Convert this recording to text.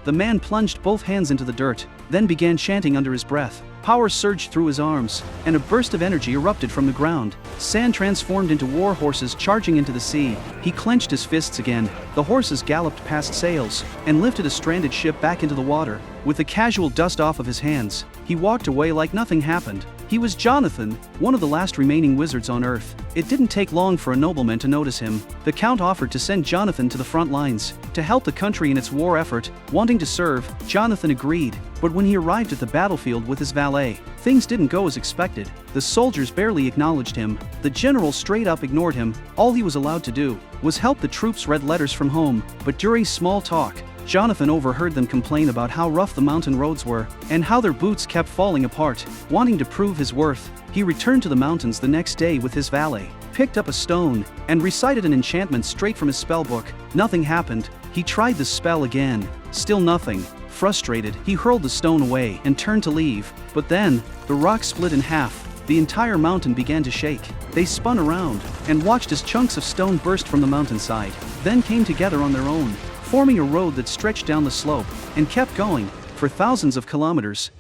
The man plunged both hands into the dirt, then began chanting under his breath. Power surged through his arms, and a burst of energy erupted from the ground. Sand transformed into war horses charging into the sea. He clenched his fists again. The horses galloped past sails and lifted a stranded ship back into the water. With the casual dust off of his hands, he walked away like nothing happened. He was Jonathan, one of the last remaining wizards on Earth. It didn't take long for a nobleman to notice him. The Count offered to send Jonathan to the front lines to help the country in its war effort. Wanting to serve, Jonathan agreed. But when he arrived at the battlefield with his valet, things didn't go as expected. The soldiers barely acknowledged him. The general straight up ignored him. All he was allowed to do was help the troops read letters from home. But during small talk, Jonathan overheard them complain about how rough the mountain roads were and how their boots kept falling apart. Wanting to prove his worth, he returned to the mountains the next day with his valet, picked up a stone, and recited an enchantment straight from his spellbook. Nothing happened. He tried the spell again. Still nothing. Frustrated, he hurled the stone away and turned to leave. But then, the rock split in half. The entire mountain began to shake. They spun around and watched as chunks of stone burst from the mountainside, then came together on their own, forming a road that stretched down the slope and kept going for thousands of kilometers.